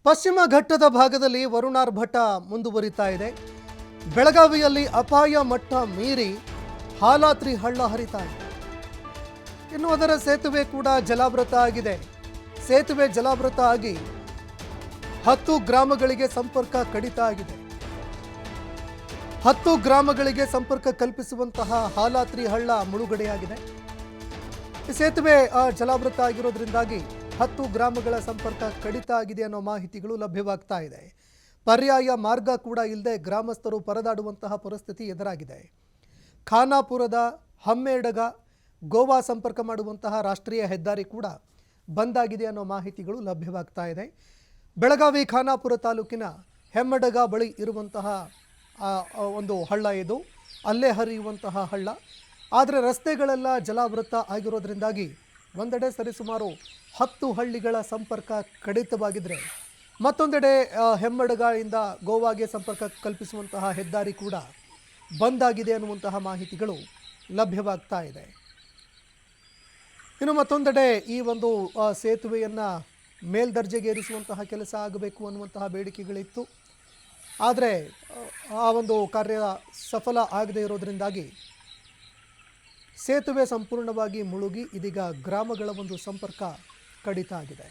ಪಶ್ಚಿಮ ಘಟ್ಟದ ಭಾಗದಲ್ಲಿ ವರುಣಾರ್ಭಟ ಮುಂದುವರಿತಾ ಇದೆ. ಬೆಳಗಾವಿಯಲ್ಲಿ ಅಪಾಯ ಮಟ್ಟ ಮೀರಿ ಹಾಲಾತ್ರಿ ಹಳ್ಳ ಹರಿತಾ ಇದೆ. ಇನ್ನು ಅದರ ಸೇತುವೆ ಕೂಡ ಜಲಾವೃತ ಆಗಿದೆ. ಸೇತುವೆ ಜಲಾವೃತ ಆಗಿ 10 ಗ್ರಾಮಗಳಿಗೆ ಸಂಪರ್ಕ ಕಡಿತ ಆಗಿದೆ. 10 ಗ್ರಾಮಗಳಿಗೆ ಸಂಪರ್ಕ ಕಲ್ಪಿಸುವಂತಹ ಹಾಲಾತ್ರಿ ಹಳ್ಳ ಮುಳುಗಡೆಯಾಗಿದೆ. ಈ ಸೇತುವೆ ಜಲಾವೃತ ಆಗಿರೋದ್ರಿಂದಾಗಿ 10 ಗ್ರಾಮಗಳ ಸಂಪರ್ಕ ಕಡಿತ ಆಗಿದೆ ಅನ್ನೋ ಮಾಹಿತಿಗಳು ಲಭ್ಯವಾಗ್ತಾ ಇದೆ. ಪರ್ಯಾಯ ಮಾರ್ಗ ಕೂಡ ಇಲ್ಲದೆ ಗ್ರಾಮಸ್ಥರು ಪರದಾಡುವಂತಹ ಪರಿಸ್ಥಿತಿ ಎದುರಾಗಿದೆ. ಖಾನಾಪುರದ ಹಮ್ಮೇಡಗ ಗೋವಾ ಸಂಪರ್ಕ ಮಾಡುವಂತಹ ರಾಷ್ಟ್ರೀಯ ಹೆದ್ದಾರಿ ಕೂಡ ಬಂದ್ ಆಗಿದೆ ಅನ್ನೋ ಮಾಹಿತಿಗಳು ಲಭ್ಯವಾಗ್ತಾ ಇದೆ. ಬೆಳಗಾವಿ ಖಾನಾಪುರ ತಾಲೂಕಿನ ಹೆಮ್ಮಡಗ ಬಳಿ ಇರುವಂತಹ ಒಂದು ಹಳ್ಳ ಇದು, ಅಲ್ಲೇ ಹರಿಯುವಂತಹ ಹಳ್ಳ. ಆದರೆ ರಸ್ತೆಗಳೆಲ್ಲ ಜಲಾವೃತ ಆಗಿರೋದ್ರಿಂದಾಗಿ ಒಂದೆಡೆ ಸರಿಸುಮಾರು 10 ಹಳ್ಳಿಗಳ ಸಂಪರ್ಕ ಕಡಿತವಾಗಿದ್ದರೆ ಮತ್ತೊಂದೆಡೆ ಹೆಮ್ಮಡಗದಿಂದ ಗೋವಾಗೆ ಸಂಪರ್ಕ ಕಲ್ಪಿಸುವಂತಹ ಹೆದ್ದಾರಿ ಕೂಡ ಬಂದ್ ಆಗಿದೆ ಅನ್ನುವಂತಹ ಮಾಹಿತಿಗಳು ಲಭ್ಯವಾಗ್ತಾ ಇದೆ. ಇನ್ನು ಮತ್ತೊಂದೆಡೆ ಈ ಒಂದು ಸೇತುವೆಯನ್ನು ಮೇಲ್ದರ್ಜೆಗೇರಿಸುವಂತಹ ಕೆಲಸ ಆಗಬೇಕು ಅನ್ನುವಂತಹ ಬೇಡಿಕೆಗಳಿತ್ತು. ಆದರೆ ಆ ಒಂದು ಕಾರ್ಯ ಸಫಲ ಆಗದೇ ಇರೋದರಿಂದಾಗಿ ಸೇತುವೆ ಸಂಪೂರ್ಣವಾಗಿ ಮುಳುಗಿ ಇದೀಗ ಗ್ರಾಮಗಳ ಒಂದು ಸಂಪರ್ಕ ಕಡಿತ ಆಗಿದೆ.